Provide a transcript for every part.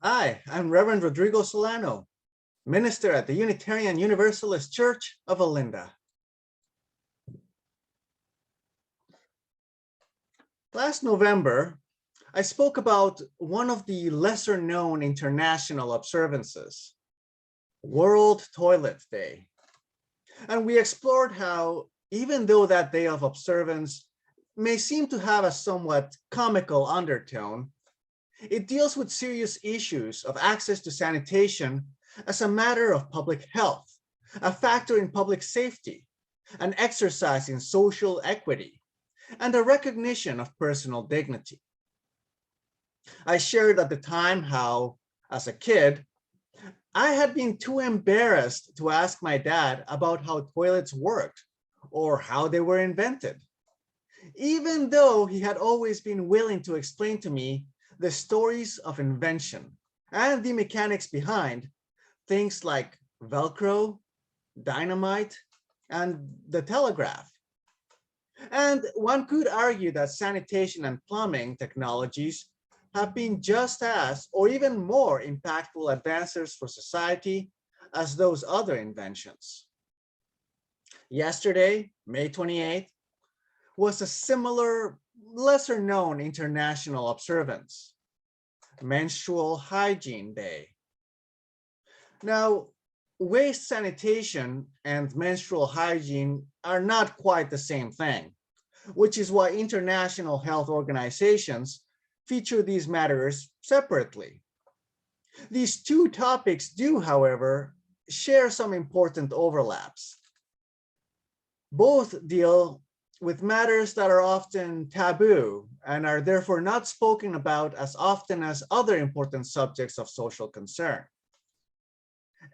Hi, I'm Reverend Rodrigo Solano, minister at the Unitarian Universalist Church of Olinda. Last November, I spoke about one of the lesser-known international observances, World Toilet Day. And we explored how, even though that day of observance may seem to have a somewhat comical undertone, it deals with serious issues of access to sanitation as a matter of public health, a factor in public safety, an exercise in social equity, and a recognition of personal dignity. I shared at the time how, as a kid, I had been too embarrassed to ask my dad about how toilets worked or how they were invented, even though he had always been willing to explain to me the stories of invention and the mechanics behind things like Velcro, dynamite, and the telegraph. And one could argue that sanitation and plumbing technologies have been just as, or even more impactful advances for society as those other inventions. Yesterday, May 28th, was a similar, lesser known international observance, Menstrual Hygiene Day. Now, waste sanitation and menstrual hygiene are not quite the same thing, which is why international health organizations feature these matters separately. These two topics do, however, share some important overlaps. Both deal with matters that are often taboo and are therefore not spoken about as often as other important subjects of social concern.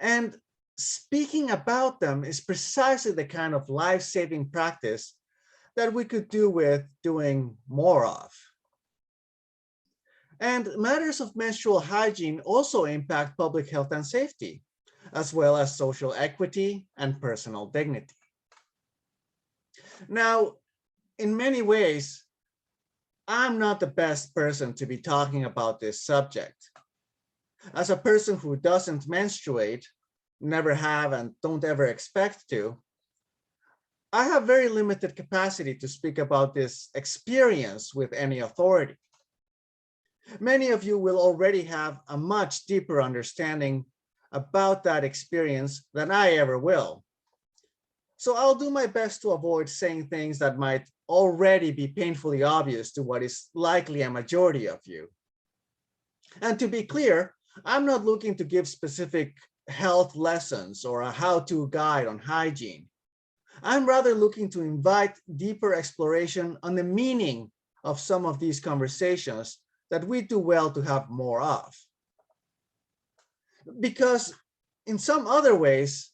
And speaking about them is precisely the kind of life-saving practice that we could do with doing more of. And matters of menstrual hygiene also impact public health and safety, as well as social equity and personal dignity. Now, in many ways, I'm not the best person to be talking about this subject. As a person who doesn't menstruate, never have and don't ever expect to, I have very limited capacity to speak about this experience with any authority. Many of you will already have a much deeper understanding about that experience than I ever will. So I'll do my best to avoid saying things that might already be painfully obvious to what is likely a majority of you. And to be clear, I'm not looking to give specific health lessons or a how-to guide on hygiene. I'm rather looking to invite deeper exploration on the meaning of some of these conversations that we do well to have more of. Because in some other ways,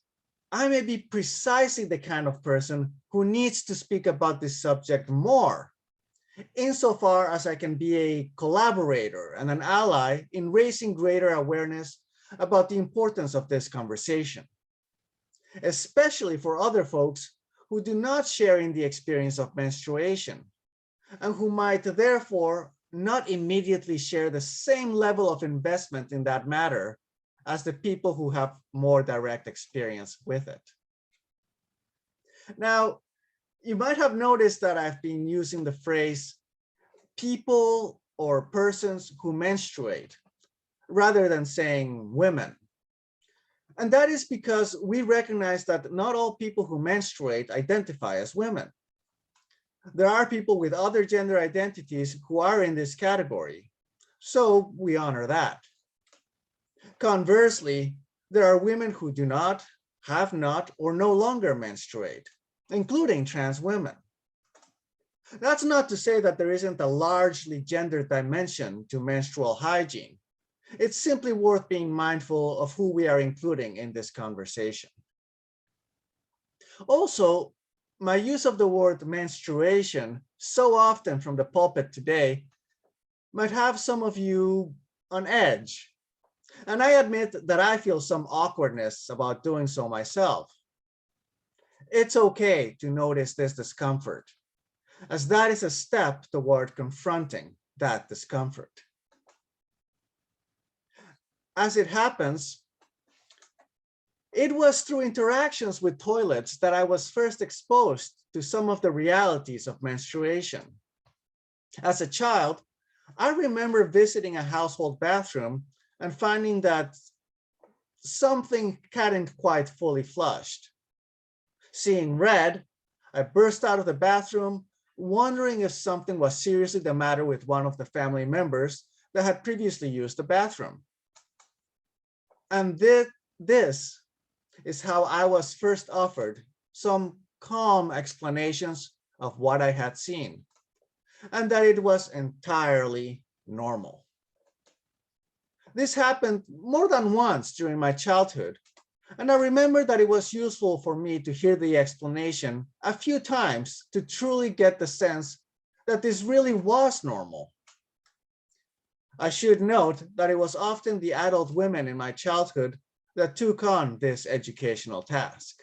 I may be precisely the kind of person who needs to speak about this subject more, insofar as I can be a collaborator and an ally in raising greater awareness about the importance of this conversation, especially for other folks who do not share in the experience of menstruation and who might therefore not immediately share the same level of investment in that matter as the people who have more direct experience with it. Now, you might have noticed that I've been using the phrase people or persons who menstruate rather than saying women. And that is because we recognize that not all people who menstruate identify as women. There are people with other gender identities who are in this category, so we honor that. Conversely, there are women who do not, have not, or no longer menstruate, including trans women. That's not to say that there isn't a largely gendered dimension to menstrual hygiene. It's simply worth being mindful of who we are including in this conversation. Also, my use of the word menstruation so often from the pulpit today might have some of you on edge. And I admit that I feel some awkwardness about doing so myself. It's okay to notice this discomfort, as that is a step toward confronting that discomfort. As it happens, it was through interactions with toilets that I was first exposed to some of the realities of menstruation. As a child, I remember visiting a household bathroom and finding that something hadn't quite fully flushed. Seeing red, I burst out of the bathroom, wondering if something was seriously the matter with one of the family members that had previously used the bathroom. And this is how I was first offered some calm explanations of what I had seen, and that it was entirely normal. This happened more than once during my childhood, and I remember that it was useful for me to hear the explanation a few times to truly get the sense that this really was normal. I should note that it was often the adult women in my childhood that took on this educational task.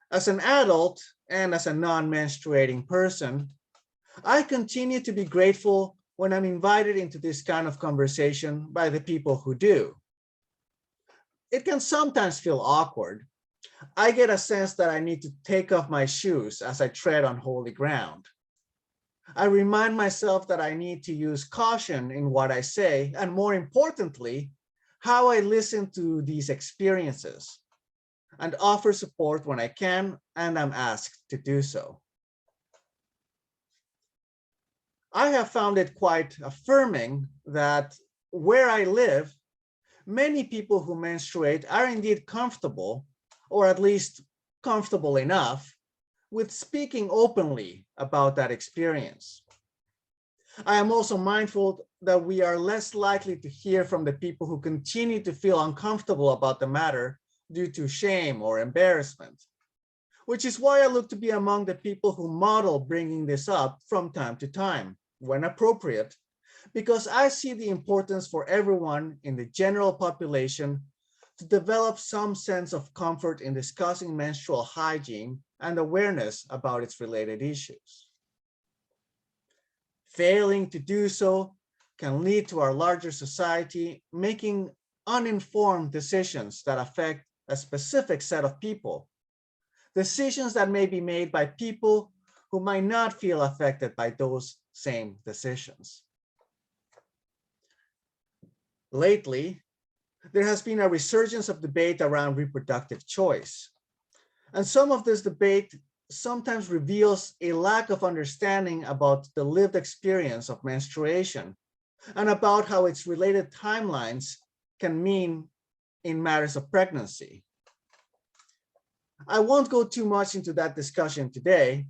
As an adult and as a non-menstruating person, I continue to be grateful when I'm invited into this kind of conversation by the people who do. It can sometimes feel awkward. I get a sense that I need to take off my shoes as I tread on holy ground. I remind myself that I need to use caution in what I say, and more importantly, how I listen to these experiences, and offer support when I can and am asked to do so. I have found it quite affirming that where I live, many people who menstruate are indeed comfortable, or at least comfortable enough, with speaking openly about that experience. I am also mindful that we are less likely to hear from the people who continue to feel uncomfortable about the matter due to shame or embarrassment, which is why I look to be among the people who model bringing this up from time to time, when appropriate, because I see the importance for everyone in the general population to develop some sense of comfort in discussing menstrual hygiene and awareness about its related issues. Failing to do so can lead to our larger society making uninformed decisions that affect a specific set of people, decisions that may be made by people who might not feel affected by those same decisions. Lately, there has been a resurgence of debate around reproductive choice. And some of this debate sometimes reveals a lack of understanding about the lived experience of menstruation and about how its related timelines can mean in matters of pregnancy. I won't go too much into that discussion today,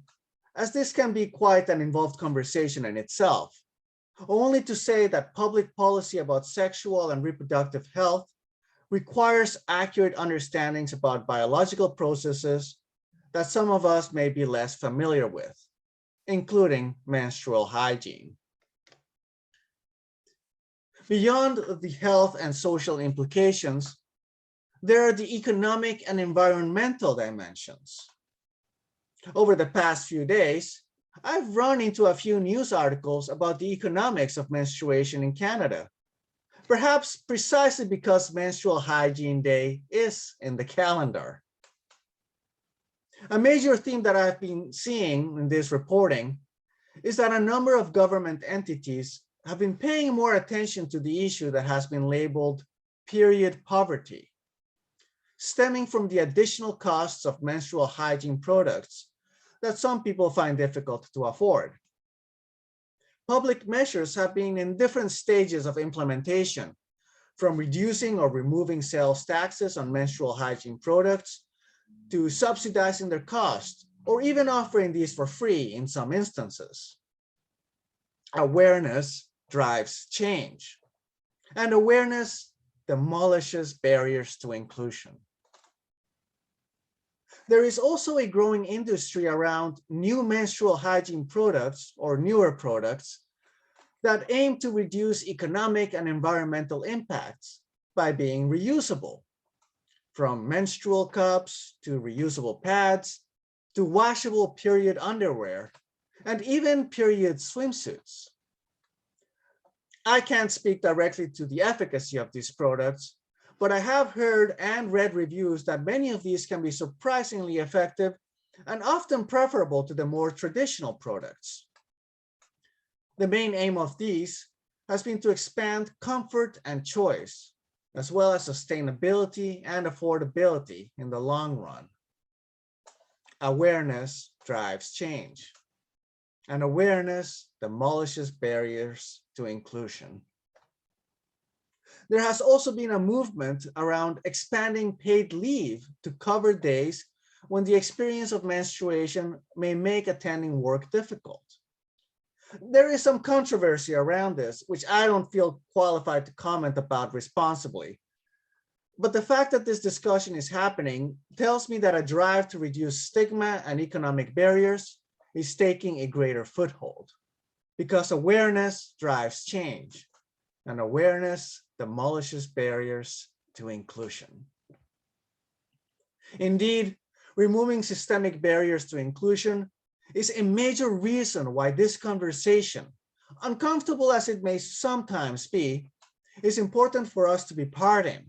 as this can be quite an involved conversation in itself, only to say that public policy about sexual and reproductive health requires accurate understandings about biological processes that some of us may be less familiar with, including menstrual hygiene. Beyond the health and social implications, there are the economic and environmental dimensions. Over the past few days, I've run into a few news articles about the economics of menstruation in Canada, perhaps precisely because Menstrual Hygiene Day is in the calendar. A major theme that I've been seeing in this reporting is that a number of government entities have been paying more attention to the issue that has been labeled period poverty, stemming from the additional costs of menstrual hygiene products that some people find difficult to afford. Public measures have been in different stages of implementation, from reducing or removing sales taxes on menstrual hygiene products to subsidizing their cost, or even offering these for free in some instances. Awareness drives change, and awareness demolishes barriers to inclusion. There is also a growing industry around new menstrual hygiene products or newer products that aim to reduce economic and environmental impacts by being reusable, from menstrual cups to reusable pads to washable period underwear and even period swimsuits. I can't speak directly to the efficacy of these products, but I have heard and read reviews that many of these can be surprisingly effective and often preferable to the more traditional products. The main aim of these has been to expand comfort and choice, as well as sustainability and affordability in the long run. Awareness drives change, and awareness demolishes barriers to inclusion. There has also been a movement around expanding paid leave to cover days when the experience of menstruation may make attending work difficult. There is some controversy around this, which I don't feel qualified to comment about responsibly. But the fact that this discussion is happening tells me that a drive to reduce stigma and economic barriers is taking a greater foothold, because awareness drives change, and awareness demolishes barriers to inclusion. Indeed, removing systemic barriers to inclusion is a major reason why this conversation, uncomfortable as it may sometimes be, is important for us to be part in,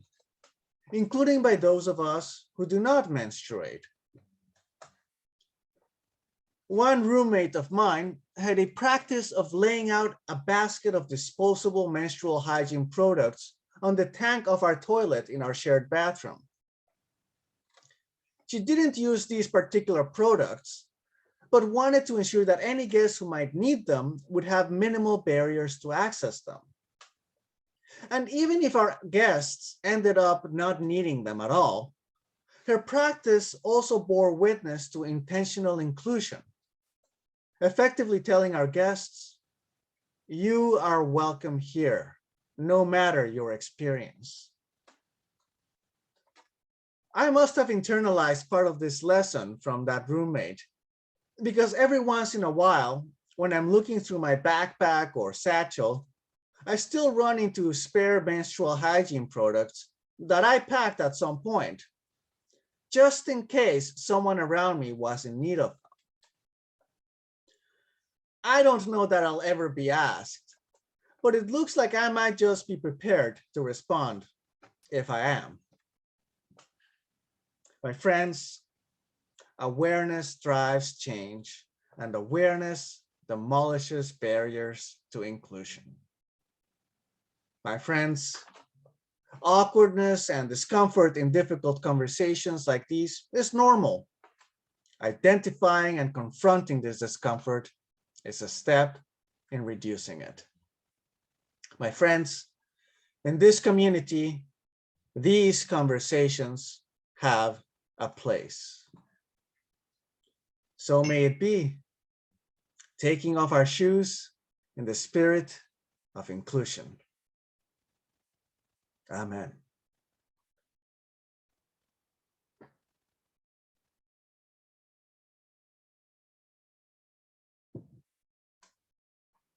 including by those of us who do not menstruate. One roommate of mine had a practice of laying out a basket of disposable menstrual hygiene products on the tank of our toilet in our shared bathroom. She didn't use these particular products, but wanted to ensure that any guests who might need them would have minimal barriers to access them. And even if our guests ended up not needing them at all, her practice also bore witness to intentional inclusion, effectively telling our guests, "You are welcome here, no matter your experience." I must have internalized part of this lesson from that roommate, because every once in a while, when I'm looking through my backpack or satchel, I still run into spare menstrual hygiene products that I packed at some point, just in case someone around me was in need of them. I don't know that I'll ever be asked, but it looks like I might just be prepared to respond if I am. My friends, awareness drives change, and awareness demolishes barriers to inclusion. My friends, awkwardness and discomfort in difficult conversations like these is normal. Identifying and confronting this discomfort is a step in reducing it. My friends, in this community, these conversations have a place. So may it be, taking off our shoes in the spirit of inclusion. Amen.